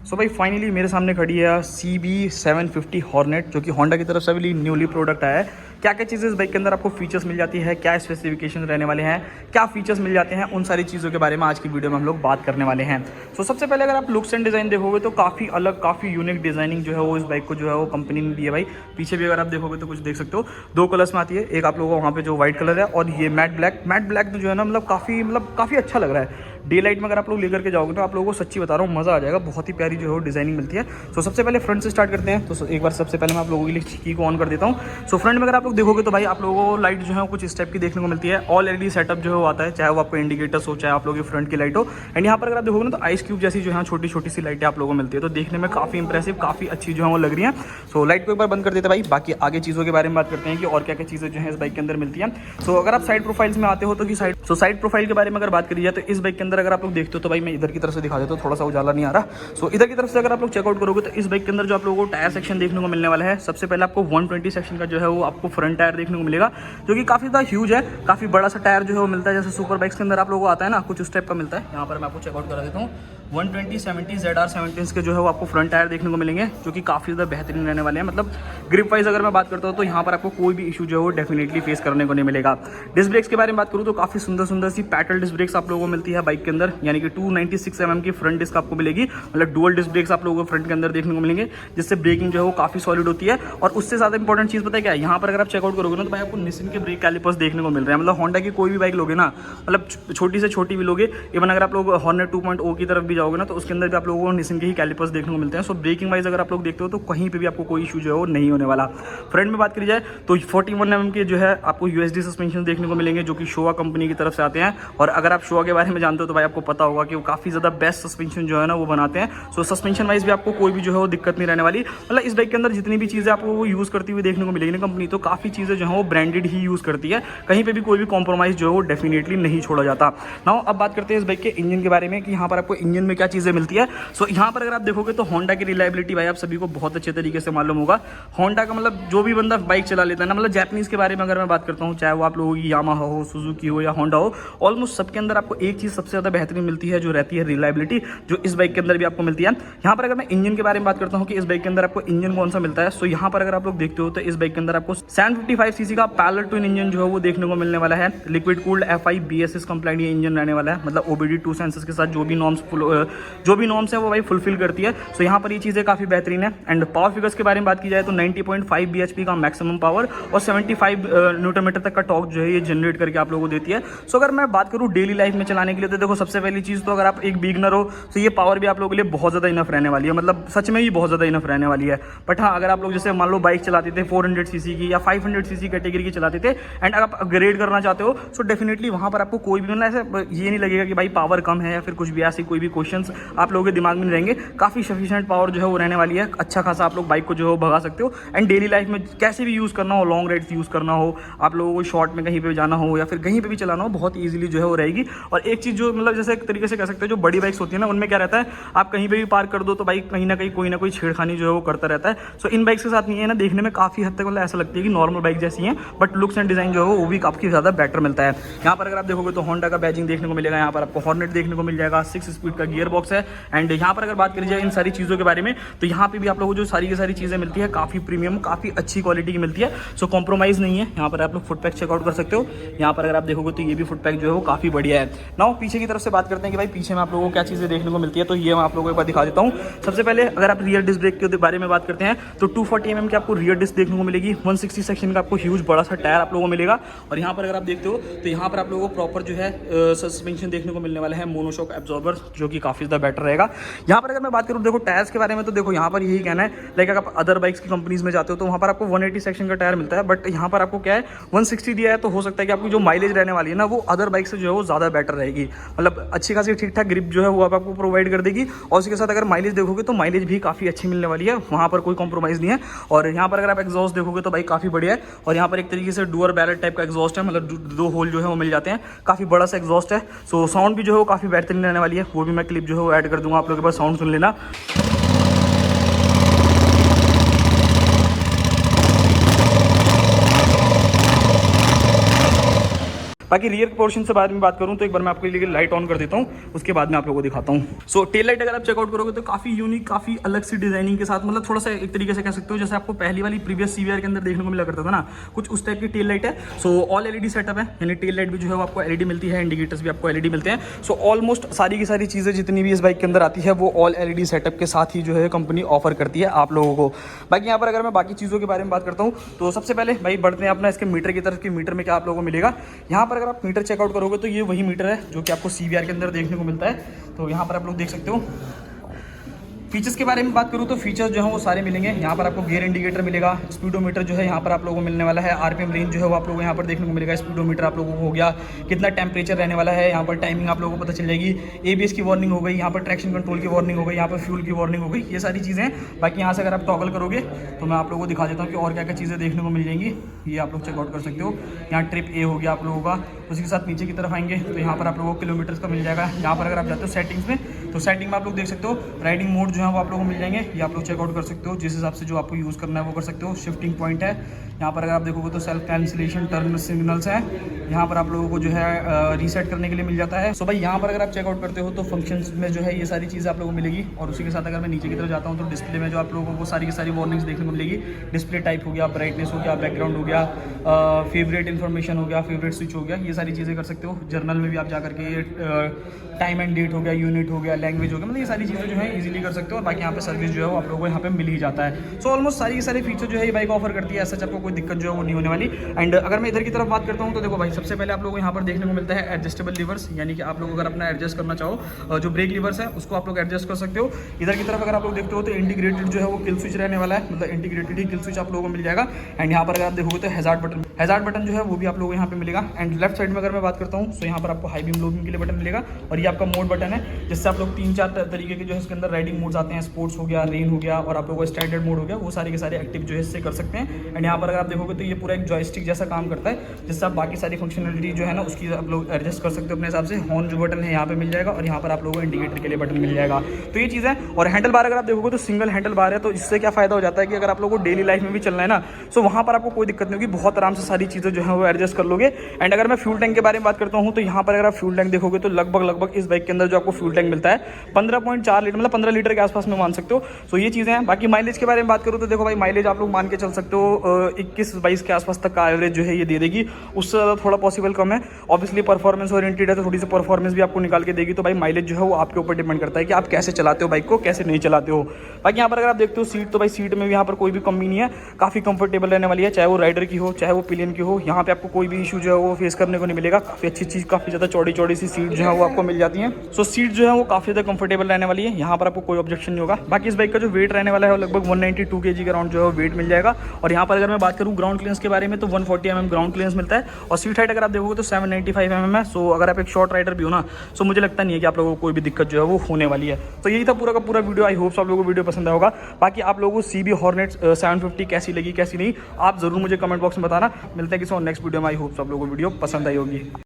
सो भाई फाइनली मेरे सामने खड़ी है CB750 हॉर्नेट, जो कि होंडा की तरफ से अभी न्यूली प्रोडक्ट आया है। क्या क्या चीज़ें इस बाइक के अंदर आपको फीचर्स मिल जाती है, क्या स्पेसिफिकेशन रहने वाले हैं, क्या फीचर्स मिल जाते हैं, उन सारी चीज़ों के बारे में आज की वीडियो में हम लोग बात करने वाले हैं। सो सबसे पहले अगर आप लुक्स एंड डिज़ाइन देखोगे तो काफ़ी अलग, काफ़ी यूनिक डिज़ाइनिंग जो है वो इस बाइक को जो है वो कंपनी ने दी है भाई। पीछे भी अगर आप देखोगे तो कुछ देख सकते हो, दो कलर्स में आती है। एक आप लोगों को वहाँ पे जो व्हाइट कलर है और ये मैट ब्लैक। मैट ब्लैक जो है ना मतलब काफ़ी अच्छा लग रहा है। डे लाइट में अगर आप लोग लेकर के जाओगे तो आप लोगों को सच्ची बता रहा हूँ मज़ा आ जाएगा। बहुत ही प्यारी जो है डिज़ाइनिंग मिलती है। सो सबसे पहले फ्रंट से स्टार्ट करते हैं। तो एक बार सबसे पहले मैं आप लोगों के लिए की को ऑन कर देता हूँ। सो फ्रंट में अगर आप लोग देखोगे तो भाई आप लोगों को लाइट जो है कुछ इस टाइप की देखने को मिलती है। ऑल LED सेटअप जो है वो आता है, चाहे वो आपको इंडिकेटर्स हो, चाहे आप लोगों की फ्रंट की लाइट हो। एंड यहाँ पर अगर आप देखोगे ना तो आइस क्यूब जैसी जो है छोटी छोटी सी लाइटें आप लोगों को मिलती है, तो देखने में काफ़ी इंप्रेसिव, काफ़ी अच्छी जो है वो लग रही है। सो लाइट को एक बार बंद कर देते हैं भाई। बाकी आगे चीज़ों के बारे में बात करते हैं कि और क्या क्या चीज़ें जो है इस बाइक के अंदर मिलती है। सो अगर आप साइड प्रोफाइल्स में आते हो तो साइड प्रोफाइल के बारे में अगर बात करी जाए तो इस बाइक के अंदर अगर आप लोग देखते हो तो भाई मैं इधर की तरफ से दिखा देता हूँ, थोड़ा सा उजाला नहीं आ रहा। सो इधर की तरफ से अगर आप लोग चेकआउट करोगे तो इस बाइक के अंदर जो आप लोगों को टायर सेक्शन देखने को मिलने वाला है। सबसे पहले आपको 120 सेक्शन का जो है वो आपको फ्रंट टायर देखने को मिलेगा, जो कि काफ़ी ज़्यादा ह्यूज है। काफ़ी बड़ा सा टायर जो है वो मिलता है, जैसे सुपर बाइक्स के अंदर आप लोगों को आता है ना, कुछ उस टाइप का मिलता है। यहाँ पर मैं आपको चेकआउट करा देता हूँ। 120/70 ZR17 के जो है वो आपको फ्रंट टायर देखने को मिलेंगे, जो कि काफ़ी ज़्यादा बेहतरीन रहने वाले हैं। मतलब ग्रिप वाइज अगर मैं बात करता हूँ तो यहाँ पर आपको कोई भी इशू जो है वो डेफिनेटली फेस करने को नहीं मिलेगा। डिस्क ब्रेक्स के बारे में बात करूँ तो काफ़ी सुंदर सुंदर सी पैटल डिस्क ब्रेक्स आप लोगों को मिलती है बाइक के अंदर, यानी कि 296 mm की फ्रंट डिस्क आपको मिलेगी। मतलब डुअल डिस्क ब्रेक्स आप लोगों को फ्रंट के अंदर देखने को मिलेंगे, जिससे ब्रेकिंग जो है वो काफ़ी सॉलिड होती है। और उससे ज़्यादा इंपॉर्टेंट चीज़ पता है क्या है, यहाँ पर अगर आप चेकआउट करोगे ना तो भाई आपको निसिन के ब्रेक कैलिपर्स देखने को मिल रहे हैं। मतलब होंडा की कोई भी बाइक लोगे ना, मतलब छोटी से छोटी भी लोगे, इवन अगर आप लोग हॉर्नेट 2.0 की तरफ भी जाओगे ना तो उसके अंदर भी आप लोगों को निसिन के ही कैलिपर्स देखने को मिलते हैं। सो ब्रेकिंग वाइज अगर आप लोग देखते हो तो कहीं पे भी आपको कोई इशू जो है वो नहीं होने वाला। फ्रंट में बात करी जाए तो 41 mm के जो है आपको USD सस्पेंशन देखने को मिलेंगे, जो कि शोवा कंपनी की तरफ से आते हैं। और अगर आप शोवा के बारे में जानते हो तो भाई आपको पता होगा कि वो काफ़ी ज़्यादा बेस्ट सस्पेंशन जो है ना वो बनाते हैं। सो सस्पेंशन वाइज भी आपको कोई भी जो है वो दिक्कत नहीं रहने वाली। मतलब इस बाइक के अंदर जितनी भी चीज़ें आपको वो यूज़ करती हुई देखने को मिलेगी ना कंपनी, तो काफ़ी चीज़ें जो है वो ब्रांडेड ही यूज़ करती है। कहीं पर भी कोई भी कॉम्प्रोमाइज़ जो है वो डेफिनेटली नहीं छोड़ा जाता। नाउ अब बात करते हैं इस बाइक के इंजन के बारे में कि यहाँ पर आपको इंजन में क्या चीज़ें मिलती है। सो यहाँ पर अगर आप देखोगे तो होंडा की रिलायबिलिटी भाई आप सभी को बहुत अच्छे तरीके से मालूम होगा। होंडा का मतलब जो भी बंदा बाइक चला लेता है ना, मतलब जैपनीज़ के बारे में अगर मैं बात करता हूँ, चाहे वो आप लोगों की यामाहा हो, सुजुकी हो या होंडा हो, ऑलमोस्ट सबके अंदर आपको एक चीज़ सबसे ज़्यादा बेहतरीन मिलती है, जो रहती है रिलायबिलिटी, जो इस बाइक के अंदर भी आपको मिलती है। यहाँ पर अगर मैं इंजन के बारे में बात करता हूँ कि इस बाइक के अंदर आपको इंजन कौन सा मिलता है, सो यहाँ पर अगर आप लोग देखते हो तो इस बाइक के अंदर आपको 755 सीसी का पैरेलल ट्विन इंजन जो है वो देखने को मिलने वाला है। Liquid cooled FI BSS compliant ये इंजन रहने वाला है। मतलब OBD2 सेंसर्स के साथ जो भी नॉर्म्स है वो भाई फुलफिल करती है। सो यहाँ पर ये चीज़ें काफ़ी बेहतरीन है। एंड पावर फिगर्स के बारे में बात की जाए तो 90.5 bhp का मैक्सिमम पावर और 75 न्यूटन मीटर तक का टॉर्क जो है ये जनरेट करके आप लोगों को देती है। सो अगर मैं बात करूँ डेली लाइफ में चलाने के लिए तो देखो सबसे पहली चीज़ तो अगर आप एक बिगनर हो तो ये पावर भी आप लोगों के लिए बहुत ज़्यादा इनफ रहने वाली है। मतलब सच में ही बहुत ज़्यादा इनफ रहने वाली है। बट हाँ, अगर आप लोग जैसे मान लो बाइक चलाते थे 400 सीसी की या 500 सीसी कैटेगरी की चलाते थे एंड अगर आप अपग्रेड करना चाहते हो सो डेफिनेटली वहाँ पर आपको कोई भी मतलब ऐसे ये नहीं लगेगा कि भाई पावर कम है या फिर कुछ भी ऐसी कोई भी क्वेश्चन आप लोगों के दिमाग में नहीं रहेंगे। काफ़ी सफिशिएंट पावर जो है वो रहने वाली है। अच्छा खासा आप लोग बाइक को जो है भगा सकते हो एंड डेली लाइफ में कैसे भी यूज़ करना हो, लॉन्ग राइड्स यूज़ करना हो, आप लोगों को शॉर्ट में कहीं पे जाना हो या फिर कहीं पे भी चलाना हो, बहुत ईजिली जो है वो रहेगी। और एक चीज़ जो मतलब जैसे एक तरीके से कह सकते हैं जो बड़ी बाइक्स होती है ना, उनमें क्या रहता है, आप कहीं पे भी पार्क कर दो तो बाइक कहीं ना कहीं कोई ना कोई छेड़खानी जो है वो करता रहता है। सो इन बाइक्स के साथ नहीं है ना, देखने में काफ़ी हद तक मतलब ऐसा लगती है कि नॉर्मल बाइक जैसी है, बट लुक्स एंड डिज़ाइन जो है वो भी काफ़ी ज़्यादा बेटर मिलता है। यहाँ पर अगर आप देखोगे तो होंडा का बैजिंग देखने को मिलेगा, यहाँ पर आपको हॉर्नेट देखने को मिल जाएगा, 6 स्पीड का गियर बॉक्स है। एंड यहाँ पर अगर बात करी जाए इन सारी चीज़ों के बारे में तो यहाँ पे भी आप लोगों को जो सारी की सारी चीज़ें मिलती है काफ़ी प्रीमियम, काफ़ी अच्छी क्वालिटी की मिलती है। सो कॉम्प्रोमाइज़ नहीं है। यहाँ पर आप लोग फुट पैक चेकआउट कर सकते हो। यहाँ पर अगर आप देखोगे तो ये भी फुट पैक जो है वो काफ़ी बढ़िया है। नाउ पीछे की तरफ से बात करते हैं कि भाई पीछे में आप लोगों को क्या चीज़ें देखने को मिलती है, तो ये मैं आप लोगों को एक बार दिखा देता हूँ। सबसे पहले अगर आप रियर डिस्क ब्रेक के बारे में बात करते हैं तो 240 mm की आपको रियर डिस्क देखने को मिलेगी। 160 सेक्शन का आपको ह्यूज बड़ा सा टायर आप लोगों को मिलेगा। और यहाँ पर अगर आप देखते हो तो यहाँ पर आप लोगों को प्रॉपर जो है सस्पेंशन देखने को मिलने वाला है, मोनोशॉक एब्जॉर्बर, जो कि काफ़ी ज़्यादा बेटर रहेगा। यहाँ पर अगर मैं बात करूँ देखो टायर्स के बारे में तो देखो यहाँ पर यही कहना है, लाइक अगर आप अदर बाइक्स की कंपनीज में जाते हो तो वहाँ पर आपको 180 सेक्शन का टायर मिलता है, बट यहाँ पर आपको क्या है 160 दिया है, तो हो सकता है कि आपकी जो माइलेज रहने वाली है ना वो अदर बाइक से जो है वो ज़्यादा बेटर रहेगी। मतलब अच्छी खासी ठीक ठाक ग्रिप जो है वो आपको प्रोवाइड कर देगी। और उसके साथ अगर माइलेज देखोगे तो माइलेज भी काफ़ी अच्छी मिलने वाली है, वहाँ पर कोई कॉम्प्रोमाइज़ नहीं है। और यहाँ पर अगर आप एग्जॉस्ट देखोगे तो भाई काफ़ी बढ़िया है। और यहाँ पर एक तरीके से डुअल बैलेट टाइप का एग्जॉस्ट है, मतलब 2 होल जो है वो मिल जाते हैं, काफ़ी बड़ा सा एग्जॉस्ट है। सो साउंड भी जो है वो काफ़ी बेहतरीन रहने वाली है, वो भी मैं क्लिप जो है वो ऐड कर दूँगा, आप लोगों के पास साउंड सुन लेना। बाकी रियर पोर्शन से बाद में बात करूँ तो एक बार मैं आपके लिए लाइट ऑन कर देता हूँ, उसके बाद मैं आप लोगों को दिखाता हूँ। सो टेल लाइट अगर आप चेकआउट करोगे तो काफ़ी यूनिक, काफ़ी अलग सी डिजाइनिंग के साथ, मतलब थोड़ा सा एक तरीके से कह सकते हो जैसे आपको पहली वाली प्रीवियस CBR के अंदर देखने को मिला करता था ना, कुछ उस टाइप की टेल लाइट है। सो ऑल LED सेटअप है, यानी टेल लाइट भी जो है वो आपको LED मिलती है, इंडिकेटर्स भी आपको LED मिलते हैं। सो ऑलमोस्ट सारी की सारी चीज़ें जितनी भी इस बाइक के अंदर आती है वो ऑल LED सेटअप के साथ ही जो है कंपनी ऑफर करती है आप लोगों को। बाकी यहाँ पर अगर मैं बाकी चीज़ों के बारे में बात करता हूँ तो सबसे पहले भाई बढ़ते हैं अपना इसके मीटर की तरफ कि मीटर में क्या आप लोगों को मिलेगा। यहाँ पर अगर आप मीटर चेकआउट करोगे तो ये वही मीटर है जो कि आपको CBR के अंदर देखने को मिलता है। तो यहाँ पर आप लोग देख सकते हो। फीचर्स के बारे में बात करूँ तो फीचर्स जो है वो सारे मिलेंगे। यहाँ पर आपको गियर इंडिकेटर मिलेगा, स्पीडोमीटर जो है यहाँ पर आप लोगों को मिलने वाला है, RPM रेंज जो है वो आप लोगों को यहाँ पर देखने को मिलेगा, स्पीडोमीटर आप लोगों को हो गया, कितना टेम्परेचर रहने वाला है, यहाँ पर टाइमिंग आप लोगों को पता चल जाएगी, ABS की वार्निंग हो गई, यहाँ पर ट्रैक्शन कंट्रोल की वार्निंग हो गई, यहाँ पर फ्यूल की वार्निंग हो गई, ये सारी चीज़ें हैं। बाकी यहाँ से अगर आप टॉगल करोगे तो मैं आप लोगों को दिखा देता हूँ कि और क्या क्या चीज़ें देखने को मिल जाएंगी, ये आप लोग चेकआउट कर सकते हो। यहाँ ट्रिप A हो गया आप लोगों का। उसी के साथ नीचे की तरफ आएंगे तो यहाँ पर आप लोगों को किलोमीटर्स का मिल जाएगा। यहाँ पर अगर आप जाते हो सेटिंग्स में तो सेटिंग में आप लोग देख सकते हो राइडिंग मोड जो है वो आप लोगों को मिल जाएंगे, ये आप लोग चेकआउट कर सकते हो, जिस हिसाब से जो आपको यूज़ करना है वो कर सकते हो। शिफ्टिंग पॉइंट है यहाँ पर अगर आप देखोगे तो सेल्फ कैंसिलेशन टर्न सिग्नल्स हैं, यहाँ पर आप लोगों को जो है रीसेट करने के लिए मिल जाता है। सो भाई यहाँ पर अगर आप चेकआउट करते हो तो फंक्शंस में जो है ये सारी चीज़ें आप लोगों को मिलेगी। और उसी के साथ अगर मैं नीचे की तरफ जाता हूँ तो डिस्प्ले में जो आप लोगों को सारी की सारी वार्निंग्स देखने को मिलेगी। डिस्प्ले टाइप हो गया, ब्राइटनेस हो गया, बैकग्राउंड हो गया, फेवरेट इन्फॉर्मेशन हो गया, फेवरेट स्विच हो गया, ये सारी चीज़ें कर सकते हो। जर्नल में भी आप जा करके टाइम एंड डेट हो गया, यूनिट हो गया, लैंग्वेज हो गया, मतलब ये सारी चीज़ें जो है इजीली कर सकते हो। और बाकी यहाँ पे सर्विस जो है वो आप लोगों को यहाँ पे मिल ही जाता है। सो ऑलमोस्ट सारी के सारे फीचर जो है ये बाइक ऑफर करती है, ऐसा आपको कोई दिक्कत जो है वो नहीं होने वाली। एंड अगर मैं इधर की तरफ बात करता हूँ तो देखो भाई सबसे पहले आप लोगों को यहाँ पर देखने को मिलता है एडजस्टेबल लिवर्स, यानी कि आप लोग अगर अपना एडजस्ट करना चाहो जो ब्रेक लिवर्स है उसको आप लोग एडजस्ट कर सकते हो। इधर की तरफ अगर आप लोग देखते हो तो इंटीग्रेटेड जो है वो किल स्विच रहने वाला है, मतलब इंटीग्रेटेड ही किल स्विच आप लोगों को मिल जाएगा। एंड यहाँ पर अगर आप देखोगे तो हैजार्ड बटन जो है वो भी आप लोगों को यहाँ पे मिलेगा। एंड लेफ्ट साइड में अगर मैं बात करता हूँ तो यहाँ पर आपको हाई बीम लो बीम के लिए बटन मिलेगा, और ये आपका मोड बटन है जिससे आप लोग 3-4 तरीके के जो है इसके अंदर राइडिंग मोड्स आते हैं, स्पोर्ट्स हो गया, रेन हो गया, और आप लोगों को स्टैंडर्ड मोड हो गया, वो सारे के सारे एक्टिव जो है इससे कर सकते हैं। एंड यहाँ पर अगर आप देखोगे तो ये पूरा एक जॉयस्टिक जैसा काम करता है, जिससे आप बाकी सारी फंक्शनलिटी जो है ना उसकी आप लोग एडजस्ट कर सकते हो अपने हिसाब से। हॉर्न जो बटन है यहाँ पे मिल जाएगा, और यहाँ पर आप लोगों को इंडिकेटर के लिए बटन मिल जाएगा। तो ये चीज़ है। और हैंडल बार अगर आप देखोगे तो सिंगल हैंडल बार है, तो इससे क्या फायदा हो जाता है कि अगर आप लोगों को डेली लाइफ में भी चलना है ना, सो वहाँ पर आपको कोई दिक्कत नहीं होगी, बहुत आराम से सारी चीज़ें जो है वो एडजस्ट कर लोगे। एंड अगर मैं फ्यूल टैंक के बारे में बात करता हूँ तो यहाँ पर अगर आप फ्यूल टैंक देखोगे तो लगभग इस बाइक के अंदर जो आपको फ्यूल टैंक मिलता है 15.4 लीटर, मतलब 15 लीटर के आसपास में मान सकते हो। सो ये चीज़ें हैं। बाकी माइलेज के बारे में बात करूँ तो देखो भाई माइलेज आप लोग मान के चल सकते हो 21-22 के आसपास तक का एवरेज जो है ये दे देगी, उससे ज़्यादा थोड़ा पॉसिबल कम है। ऑब्वियसली परफॉर्मेंस ओरिएंटेड है तो थोड़ी सी परफॉर्मेंस भी आपको निकाल के देगी। तो भाई माइलेज जो है वो आपके ऊपर डिपेंड करता है कि आप कैसे चलाते हो बाइक को, कैसे नहीं चलाते हो। बाकी यहाँ पर अगर आप देखते हो सीट, तो भाई सीट में भी यहाँ पर कोई भी कमी नहीं है, काफ़ी कंफर्टेबल रहने वाली है, चाहे वो राइडर की हो चाहे वो पिलियन की हो। यहाँ पे आपको कोई भी इशू जो है वो फेस करने को नहीं मिलेगा। काफ़ी अच्छी चीज़, काफ़ी ज़्यादा चौड़ी सी सीट जो है वो आपको मिल जाती है। सो सीट जो है वो काफ़ी ज़्यादा कंफर्टेबल रहने वाली है, यहाँ पर आपको कोई ऑब्जेक्शन नहीं होगा। बाकी इस बाइक का जो वेट रहने वाला है वो लगभग 192 kg के अराउंड जो है वेट मिल जाएगा। और यहाँ पर अगर मैं बात करूँ ग्राउंड क्लियरेंस के बारे में तो 140 mm ग्राउंड क्लियरेंस मिलता है, और सीट हाइट अगर आप देखोगे तो 795 mm है। सो अगर आप एक शॉर्ट राइडर भी हो ना, सो मुझे लगता नहीं है कि आप लोगों को कोई भी दिक्कत जो है वो होने वाली है। तो यही था पूरा का पूरा वीडियो। आई होप आप लोगों को वीडियो पसंद आया होगा। बाकी आप लोगों को CB हॉर्नेट 750 कैसी लगी कैसी नहीं, आप जरूर मुझे कमेंट बॉक्स में बताना। मिलते हैं किसी और नेक्स्ट वीडियो में। आई होप आप लोगों को वीडियो पसंद आई होगी।